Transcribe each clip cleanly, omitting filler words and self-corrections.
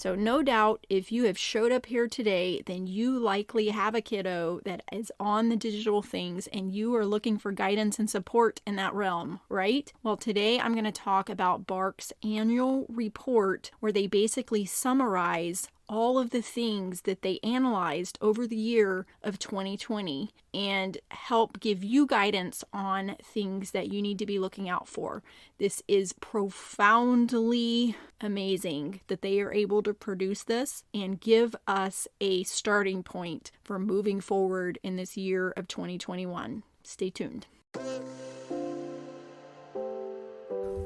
So no doubt, if you have showed up here today, then you likely have a kiddo that is on the digital things and you are looking for guidance and support in that realm, right? Well, today I'm going to talk about Bark's annual report where they basically summarize all of the things that they analyzed over the year of 2020 and help give you guidance on things that you need to be looking out for. This is profoundly amazing that they are able to produce this and give us a starting point for moving forward in this year of 2021. Stay tuned.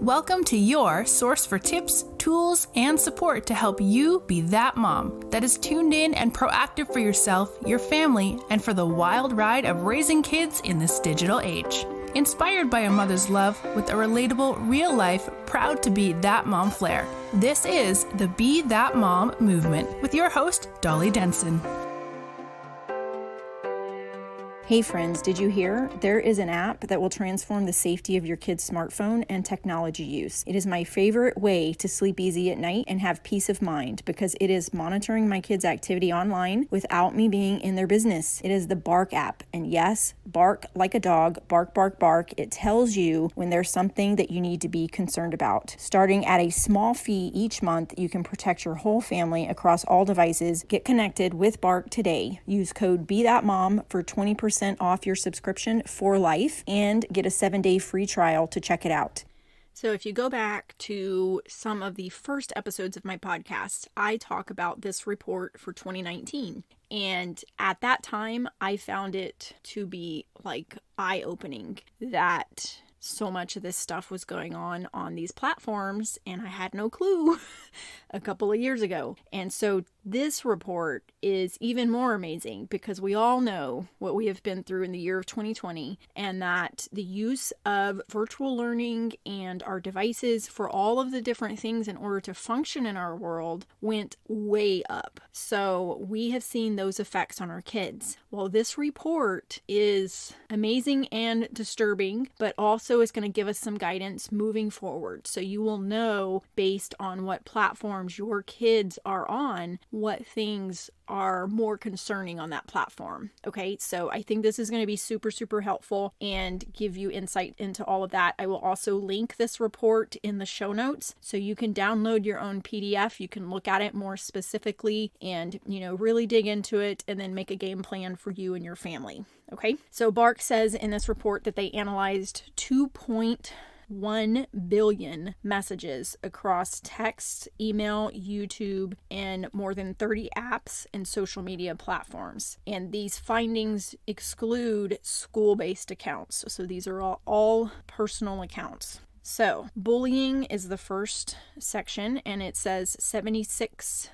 Welcome to your source for tips, tools, and support to help you be that mom that is tuned in and proactive for yourself, your family, and for the wild ride of raising kids in this digital age. Inspired by a mother's love with a relatable, real-life, proud to be that mom flair. This is the Be That Mom movement with your host, Dolly Denson. Hey friends, did you hear? There is an app that will transform the safety of your kid's smartphone and technology use. It is my favorite way to sleep easy at night and have peace of mind because it is monitoring my kids' activity online without me being in their business. It is the Bark app. And yes, bark like a dog, bark, bark, bark. It tells you when there's something that you need to be concerned about. Starting at a small fee each month, you can protect your whole family across all devices. Get connected with Bark today. Use code BeThatMom for 20% off your subscription for life and get a 7-day free trial to check it out. So if you go back to some of the first episodes of my podcast, I talk about this report for 2019. And at that time, I found it to be like eye-opening that so much of this stuff was going on these platforms, and I had no clue a couple of years ago. And so this report is even more amazing because we all know what we have been through in the year of 2020 and that the use of virtual learning and our devices for all of the different things in order to function in our world went way up. So we have seen those effects on our kids. Well, this report is amazing and disturbing, but also is going to give us some guidance moving forward. So you will know based on what platforms your kids are on, what things are more concerning on that platform. Okay, so I think this is going to be super, super helpful and give you insight into all of that. I will also link this report in the show notes so you can download your own PDF. You can look at it more specifically and, really dig into it and then make a game plan for you and your family. Okay, so Bark says in this report that they analyzed 2.1 billion messages across text, email, YouTube, and more than 30 apps and social media platforms. And these findings exclude school-based accounts. So these are all personal accounts. So bullying is the first section, and it says 76%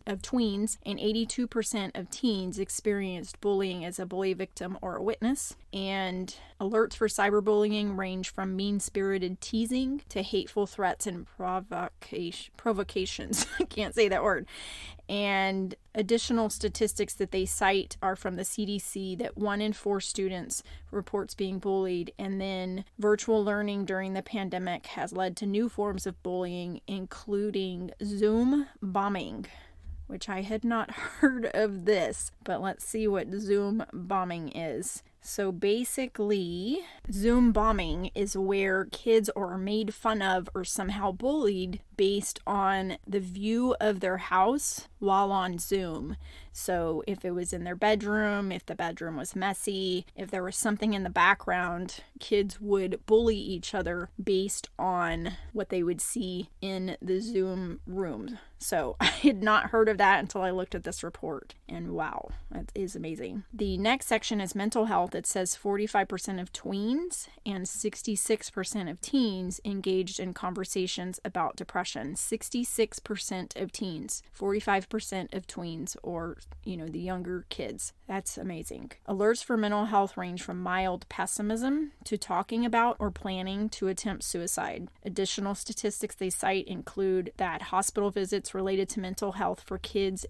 of tweens and 82% of teens experienced bullying as a bully victim or a witness. And alerts for cyberbullying range from mean-spirited teasing to hateful threats and provocations. I can't say that word. And additional statistics that they cite are from the CDC that 1 in 4 students reports being bullied. And then virtual learning during the pandemic has led to new forms of bullying, including Zoom bombing, which I had not heard of this, but let's see what Zoom bombing is. So basically, Zoom bombing is where kids are made fun of or somehow bullied based on the view of their house while on Zoom. So if it was in their bedroom, if the bedroom was messy, if there was something in the background, kids would bully each other based on what they would see in the Zoom room. So I had not heard of that until I looked at this report, and wow, that is amazing. The next section is mental health. It says 45% of tweens and 66% of teens engaged in conversations about depression. 66% of teens, 45% of tweens, or the younger kids. That's amazing. Alerts for mental health range from mild pessimism to talking about or planning to attempt suicide. Additional statistics they cite include that hospital visits related to mental health for kids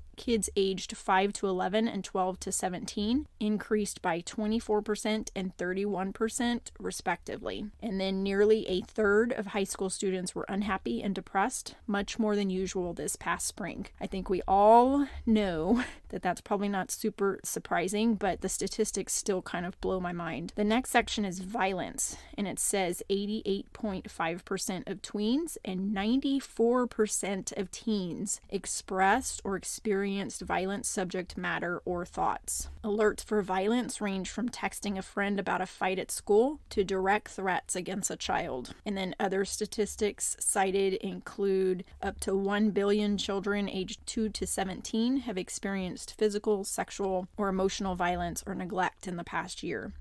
aged 5 to 11 and 12 to 17 increased by 24% 24% and 31% respectively. And then nearly a third of high school students were unhappy and depressed, much more than usual this past spring. I think we all know that that's probably not super surprising, but the statistics still kind of blow my mind. The next section is violence, and it says 88.5% of tweens and 94% of teens expressed or experienced violent subject matter or thoughts. Alerts for violence range from texting a friend about a fight at school to direct threats against a child. And then other statistics cited include up to 1 billion children aged 2 to 17 have experienced physical, sexual, or emotional violence or neglect in the past year.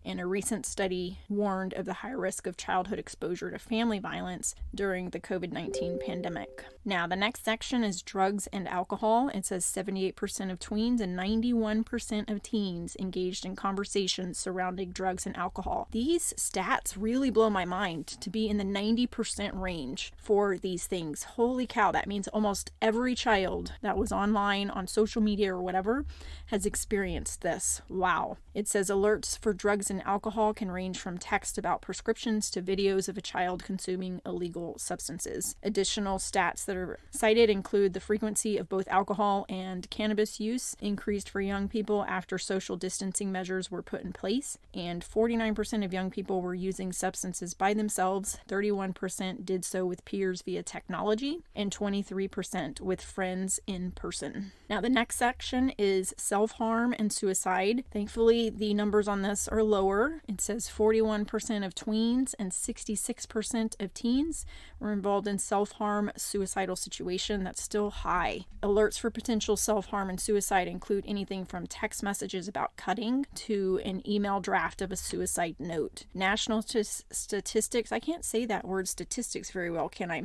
And a recent study warned of the high risk of childhood exposure to family violence during the COVID-19 pandemic. Now, the next section is drugs and alcohol. It says 78% of tweens and 91% of teens engaged in conversations surrounding drugs and alcohol. These stats really blow my mind to be in the 90% range for these things. Holy cow, that means almost every child that was online on social media or whatever has experienced this. Wow. It says alerts for drugs and alcohol can range from text about prescriptions to videos of a child consuming illegal substances. Additional stats that are cited include the frequency of both alcohol and cannabis use increased for young people after social distancing measures were put in place, and 49% of young people were using substances by themselves, 31% did so with peers via technology, and 23% with friends in person. Now, the next section is self-harm and suicide. Thankfully, the numbers on this are lower. It says 41% of tweens and 66% of teens were involved in self-harm, suicidal situation. That's still high. Alerts for potential self-harm and suicide include anything from text messages about cutting to an email draft of a suicide note. National statistics, I can't say that word statistics very well, can I?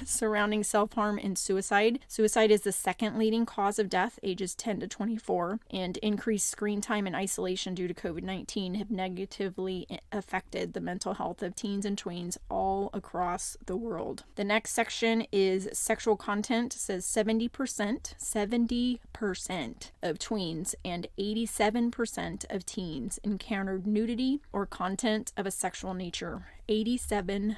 Surrounding self-harm and suicide. Suicide is the second leading cause of death, ages 10 to 24, and increased screen time and isolation due to COVID-19 have negatively affected the mental health of teens and tweens all across the world. The next section is sexual content. It says 70% of tweens and 87% of teens encountered nudity or content of a sexual nature. 87%.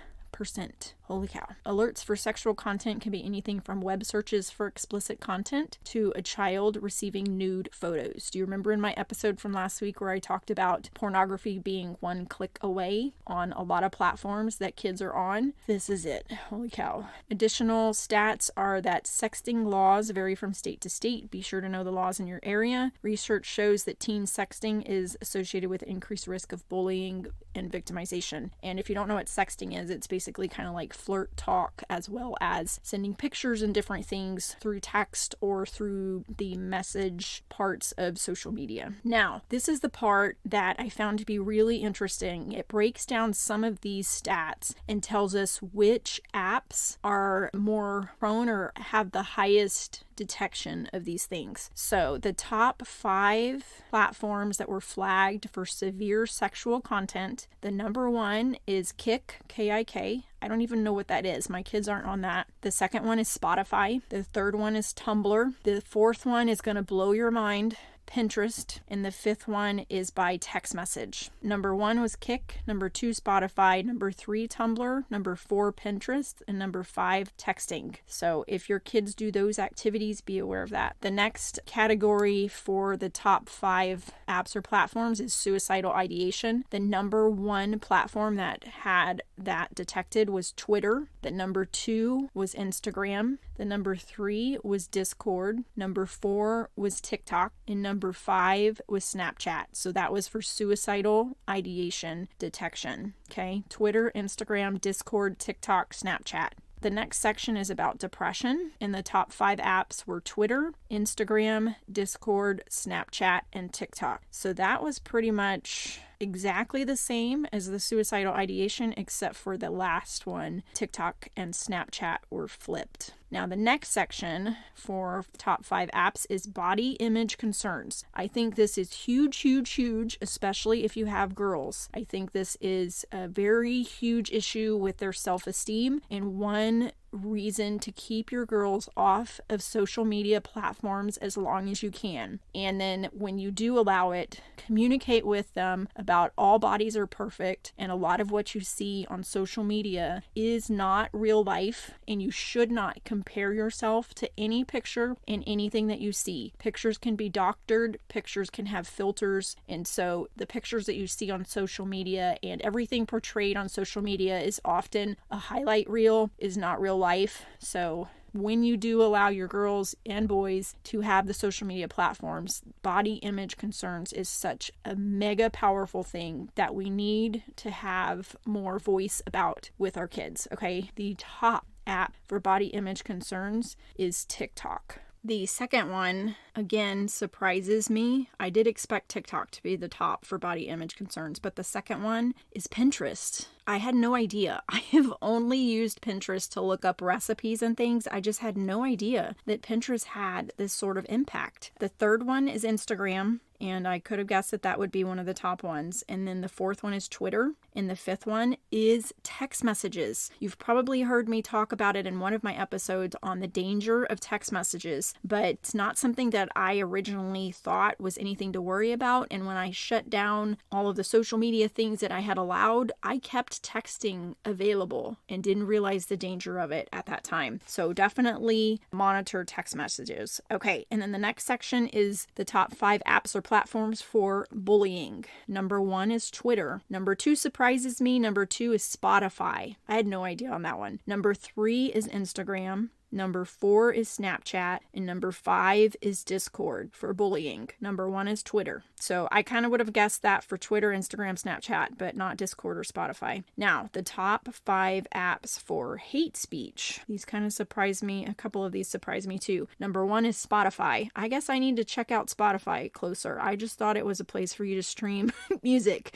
Holy cow. Alerts for sexual content can be anything from web searches for explicit content to a child receiving nude photos. Do you remember in my episode from last week where I talked about pornography being one click away on a lot of platforms that kids are on? This is it. Holy cow. Additional stats are that sexting laws vary from state to state. Be sure to know the laws in your area. Research shows that teen sexting is associated with increased risk of bullying and victimization. And if you don't know what sexting is, it's basically kind of like flirt talk, as well as sending pictures and different things through text or through the message parts of social media. Now, this is the part that I found to be really interesting. It breaks down some of these stats and tells us which apps are more prone or have the highest detection of these things. So the top 5 platforms that were flagged for severe sexual content, the number 1 is Kik, K-I-K. I don't even know what that is. My kids aren't on that. The second one is Spotify. The third one is Tumblr. The fourth one is going to blow your mind, Pinterest, and the 5th one is by text message. Number 1 was Kik, number 2 Spotify, number 3 Tumblr, number 4 Pinterest, and number 5 texting. So if your kids do those activities, be aware of that. The next category for the top 5 apps or platforms is suicidal ideation. The number 1 platform that had that detected was Twitter. The number 2 was Instagram. The number 3 was Discord. Number 4 was TikTok. And number 5 was Snapchat. So that was for suicidal ideation detection. Okay, Twitter, Instagram, Discord, TikTok, Snapchat. The next section is about depression, and the top 5 apps were Twitter, Instagram, Discord, Snapchat, and TikTok. So that was pretty much exactly the same as the suicidal ideation, except for the last one, TikTok and Snapchat were flipped. Now, the next section for top 5 apps is body image concerns. I think this is huge, huge, huge, especially if you have girls. I think this is a very huge issue with their self-esteem and one reason to keep your girls off of social media platforms as long as you can. And then when you do allow it, communicate with them about all bodies are perfect, and a lot of what you see on social media is not real life, and you should not compare yourself to any picture and anything that you see. Pictures can be doctored, pictures can have filters, and so the pictures that you see on social media and everything portrayed on social media is often a highlight reel, is not real life. So when you do allow your girls and boys to have the social media platforms, body image concerns is such a mega powerful thing that we need to have more voice about with our kids, okay? The top app for body image concerns is TikTok. The second one, again, surprises me. I did expect TikTok to be the top for body image concerns, but the second one is Pinterest. I had no idea. I have only used Pinterest to look up recipes and things. I just had no idea that Pinterest had this sort of impact. The third one is Instagram, and I could have guessed that that would be one of the top ones. And then the fourth one is Twitter, and the fifth one is text messages. You've probably heard me talk about it in one of my episodes on the danger of text messages, but it's not something that I originally thought was anything to worry about. And when I shut down all of the social media things that I had allowed, I kept texting available and didn't realize the danger of it at that time. So definitely monitor text messages. Okay, and then the next section is the top 5 apps or platforms for bullying. Number 1 is Twitter. Number 2 surprises me. Number 2 is Spotify. I had no idea on that one. Number 3 is Instagram. Number 4 is Snapchat, and number 5 is Discord for bullying. Number 1 is Twitter. So I kind of would have guessed that for Twitter, Instagram, Snapchat, but not Discord or Spotify. Now, the top 5 apps for hate speech. These kind of surprised me. A couple of these surprised me too. Number 1 is Spotify. I guess I need to check out Spotify closer. I just thought it was a place for you to stream music.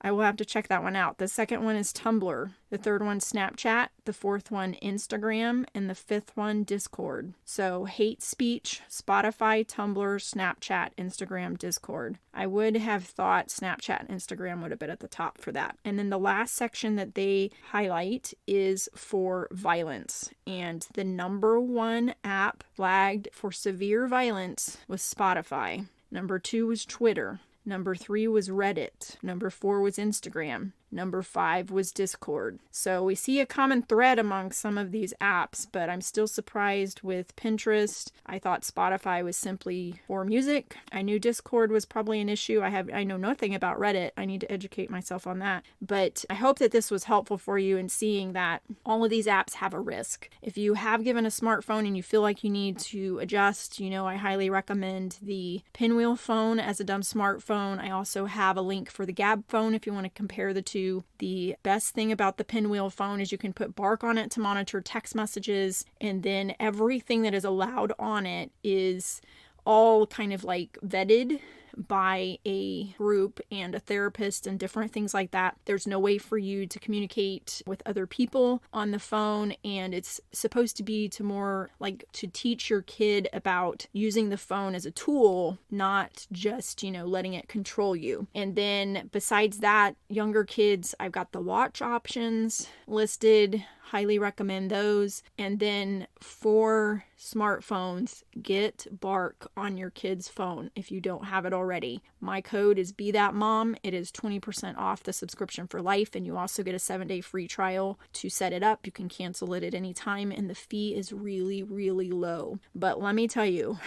I will have to check that one out. The second one is Tumblr. The third one, Snapchat. The fourth one, Instagram. And the fifth one, Discord. So hate speech, Spotify, Tumblr, Snapchat, Instagram, Discord. I would have thought Snapchat and Instagram would have been at the top for that. And then the last section that they highlight is for violence. And the number 1 app flagged for severe violence was Spotify. Number 2 was Twitter. Number 3 was Reddit. Number 4 was Instagram. Number 5 was Discord. So we see a common thread among some of these apps, but I'm still surprised with Pinterest. I thought Spotify was simply for music. I knew Discord was probably an issue. I know nothing about Reddit. I need to educate myself on that. But I hope that this was helpful for you in seeing that all of these apps have a risk. If you have given a smartphone and you feel like you need to adjust, I highly recommend the Pinwheel phone as a dumb smartphone. I also have a link for the Gab phone if you want to compare the two. The best thing about the Pinwheel phone is you can put bark on it to monitor text messages, and then everything that is allowed on it is all kind of like vetted by a group and a therapist and different things like that. There's no way for you to communicate with other people on the phone, and it's supposed to be to more like to teach your kid about using the phone as a tool, not just, letting it control you. And then besides that, younger kids, I've got the watch options listed. Highly recommend those. And then for smartphones, get bark on your kid's phone if you don't have it already. My code is BeThatMom. It is 20% off the subscription for life, and you also get a 7-day free trial to set it up. You can cancel it at any time, and the fee is really, really low. But let me tell you,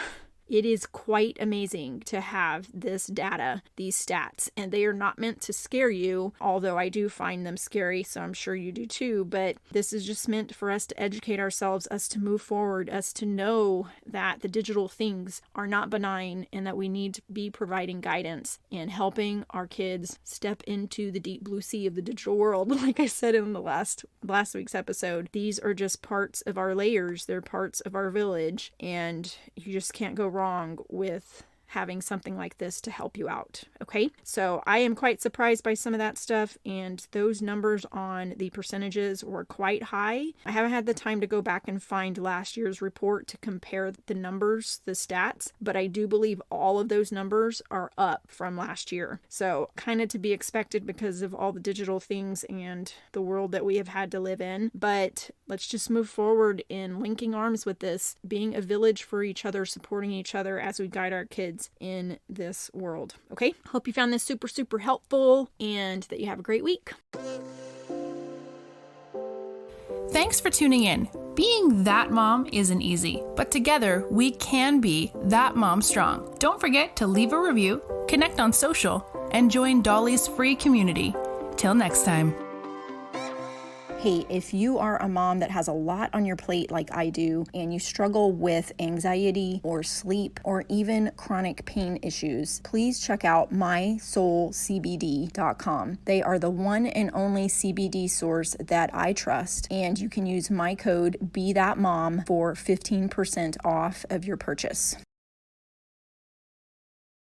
it is quite amazing to have this data, these stats, and they are not meant to scare you, although I do find them scary, so I'm sure you do too, but this is just meant for us to educate ourselves, us to move forward, us to know that the digital things are not benign and that we need to be providing guidance and helping our kids step into the deep blue sea of the digital world. Like I said in the last week's episode, these are just parts of our layers, they're parts of our village, and you just can't go wrong with having something like this to help you out. Okay, so I am quite surprised by some of that stuff, and those numbers on the percentages were quite high. I haven't had the time to go back and find last year's report to compare the numbers, the stats, but I do believe all of those numbers are up from last year. So kind of to be expected because of all the digital things and the world that we have had to live in. But let's just move forward in linking arms with this, being a village for each other, supporting each other as we guide our kids in this world. Okay, hope you found this super, super helpful and that you have a great week. Thanks for tuning in. Being that mom isn't easy, but together we can be that mom strong. Don't forget to leave a review, connect on social, and join Dolly's free community. Till next time. Hey, if you are a mom that has a lot on your plate like I do, and you struggle with anxiety or sleep or even chronic pain issues, please check out mysoulcbd.com. They are the one and only CBD source that I trust, and you can use my code BeThatMom for 15% off of your purchase.